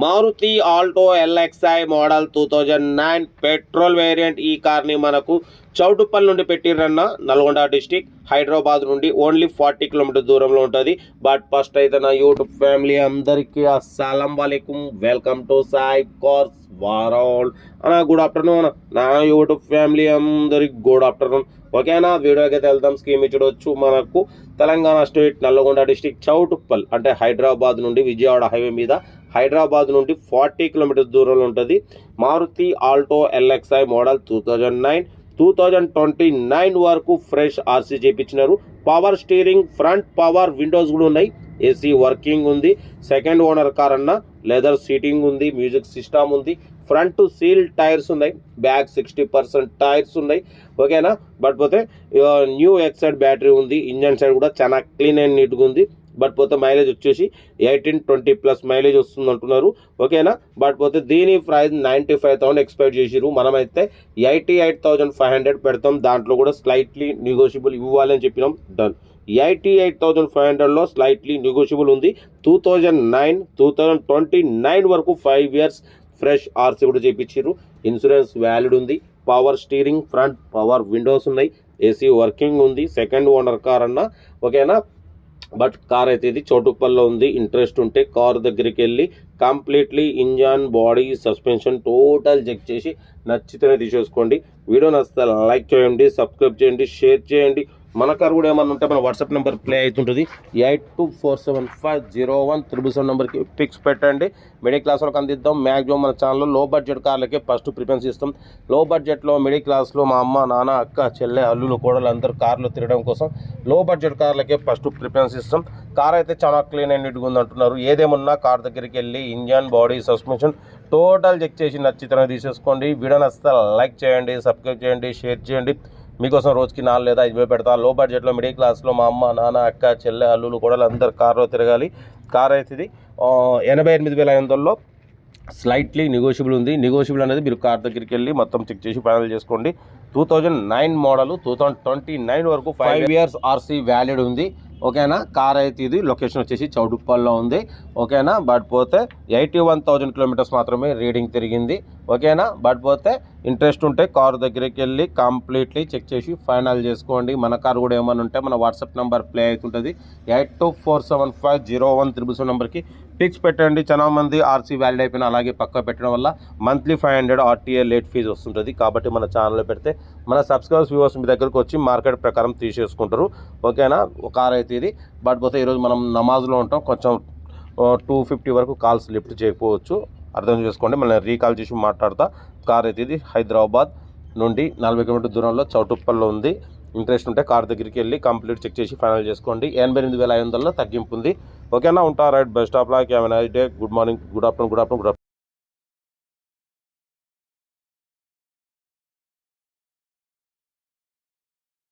Maruti Alto LXi model 2009 petrol variant. ఈ కార్ని మనకు చౌటుప్పల్ నుండి పెట్టిరన్న, నల్గొండ డిస్టిక్, హైదరాబాద్ నుండి ఓన్లీ 40 కిలోమీటర్ దూరంలో ఉంటుంది. బట్ ఫస్ట్ అయితే నా యూట్యూబ్ ఫ్యామిలీ అందరికీ అస్సలం వాలేకుం, welcome to Sai cars world అన్న. గుడ్ ఆఫ్టర్నూన్ నా యూట్యూబ్ ఫ్యామిలీ అందరికి గుడ్ ఆఫ్టర్నూన్. ఓకేనా, వీడియోకి అయితే వెళ్దాం. స్కీమ్ చూడొచ్చు. మనకు తెలంగాణ స్టేట్ నల్గొండ డిస్టిక్ చౌటుప్పల్ అంటే హైదరాబాద్ నుండి విజయవాడ హైవే మీద హైదరాబాద్ నుండి 40 కిలోమీటర్స్ దూరంలో ఉంటుంది. మారుతి ఆల్టో ఎల్ఎక్స్ఐ మోడల్ 2029 వరకు ఫ్రెష్ ఆర్సీ చేయించినారు. Power steering, front power windows కూడా ఉన్నాయి. ఏసీ వర్కింగ్ ఉంది. సెకండ్ ఓనర్ కార్ అన్న, లెదర్ సీటింగ్ ఉంది, మ్యూజిక్ సిస్టమ్ ఉంది, ఫ్రంట్ సీల్ టైర్స్ ఉన్నాయి, బ్యాక్ 60% టైర్స్ ఉన్నాయి. ఓకేనా, బట్ పోతే న్యూ ఎక్సైడ్ బ్యాటరీ ఉంది. ఇంజన్ సైడ్ కూడా చాలా క్లీన్ అండ్ నీట్గా ఉంది. బట్ పోతే మైలేజ్ వచ్చేసి 18-20+ మైలేజ్ వస్తుంది అంటున్నారు. ఓకేనా, బట్ పోతే దీని ప్రైస్ 95,000 ఎక్స్పెక్ట్ చేసిరు. మనమైతే 88,500 పెడతాం. దాంట్లో కూడా స్లైట్లీ నెగోషియబుల్ ఇవ్వాలని చెప్పినాం. డన్. 88,500లో స్లైట్లీ నెగోషియబుల్ ఉంది. 2029 వరకు 5 ఇయర్స్ ఫ్రెష్ ఆర్సీ కూడా చేయించారు. ఇన్సూరెన్స్ వ్యాలిడ్ ఉంది. Power steering, front power Windows ఉన్నాయి, ఏసీ వర్కింగ్ ఉంది. సెకండ్ ఓనర్ కార్ అన్న. ఓకేనా, బట్ కార్ అయితే ఇది చౌటుప్పల్లో ఉంది. ఇంట్రెస్ట్ ఉంటే కార్ దగ్గరికి వెళ్ళి completely engine, body, suspension total check చేసి నచ్చితేనే తీసేసుకోండి. వీడియో నచ్చితే లైక్ చేయండి, సబ్స్క్రైబ్ చేయండి, షేర్ చేయండి. మన కార్ కూడా ఏమన్నా ఉంటే మన వాట్సాప్ నెంబర్ ప్లే అవుతుంటుంది. 8247501777 నెంబర్కి పిక్స్ పెట్టండి. మిడిల్ క్లాస్ వాళ్ళకి అందిద్దాం. మ్యాక్సిమం మన ఛానల్లో లో బడ్జెట్ కార్లకే ఫస్ట్ ప్రిఫరెన్స్ ఇస్తాం. లో బడ్జెట్లో మిడిల్ క్లాస్లో మా అమ్మ, నాన్న, అక్క, చెల్లె, అల్లులు, కోడలు అందరూ కార్లు తిరగడం కోసం లో బడ్జెట్ కార్లకే ఫస్ట్ ప్రిఫరెన్స్ ఇస్తాం. కార్ అయితే చాలా క్లీన్ అండ్ నీట్గా ఉంది అంటున్నారు. ఏదేమన్నా కార్ దగ్గరికి వెళ్ళి engine, body, suspension total check చేసి నచ్చితేనే తీసేసుకోండి. వీడియో నచ్చితే లైక్ చేయండి, సబ్స్క్రైబ్ చేయండి, షేర్ చేయండి. మీకోసం రోజుకి 4 లేదా 5 పెడతా. లో బడ్జెట్లో మిడిల్ క్లాస్లో మా అమ్మ, నాన్న, అక్క, చెల్లె, అల్లులు, కోడలు అందరు కార్లో తిరగాలి. కార్ అయితే ఇది 88,500లో స్లైట్లీ నెగోషియబుల్ ఉంది. నెగోషియబుల్ అనేది మీరు కార్ దగ్గరికి వెళ్ళి మొత్తం చెక్ చేసి ఫైనల్ చేసుకోండి. 2009 మోడల్, 2029 వరకు 5 ఇయర్స్ ఆర్సీ వ్యాలిడ్ ఉంది. ఓకేనా, కార్ అయితే ఇది లొకేషన్ వచ్చేసి చౌటుప్పల్లో ఉంది. ఓకేనా, బట్ పోతే 81,000 కిలోమీటర్స్ మాత్రమే రీడింగ్ తిరిగింది. ఓకేనా, బట్ పోతే ఇంట్రెస్ట్ ఉంటే కార్ దగ్గరికి వెళ్ళి కంప్లీట్లీ చెక్ చేసి ఫైనల్ చేసుకోండి. మన కార్ కూడా ఏమైనా ఉంటే మన వాట్సాప్ నెంబర్ ప్లే అవుతుంటుంది. 8247501777 నెంబర్కి పిక్స్ పెట్టండి. చాలా మంది ఆర్సీ వ్యాలిడ్ అయిపోయినా అలాగే పక్క పెట్టడం వల్ల మంత్లీ 500 ఆర్టీఏ లేట్ ఫీజు వస్తుంటుంది. కాబట్టి మన ఛానల్లో పెడితే మన సబ్స్క్రైబర్స్, వ్యూవర్స్ మీ దగ్గరకు వచ్చి మార్కెట్ ప్రకారం తీసేసుకుంటారు. ఓకేనా, కార్ అయితే ఇది. బట్ పోతే ఈరోజు మనం నమాజ్లో ఉంటాం. కొంచెం 250 వరకు కాల్స్ లిఫ్ట్ చేయకపోవచ్చు, అర్థం చేసుకోండి. మళ్ళీ రీకాల్ చేసి మాట్లాడతా. కార్ అయితే ఇది హైదరాబాద్ నుండి 40 కిలోమీటర్ దూరంలో చౌటుప్పల్లో ఉంది. ఇంట్రెస్ట్ ఉంటే కార్ దగ్గరికి వెళ్ళి కంప్లీట్ చెక్ చేసి ఫైనల్ చేసుకోండి. 88,500లో తగ్గింపు ఉంది. ఓకేనా, ఉంటా. Right, best of luck, have a nice day. Good morning, good afternoon.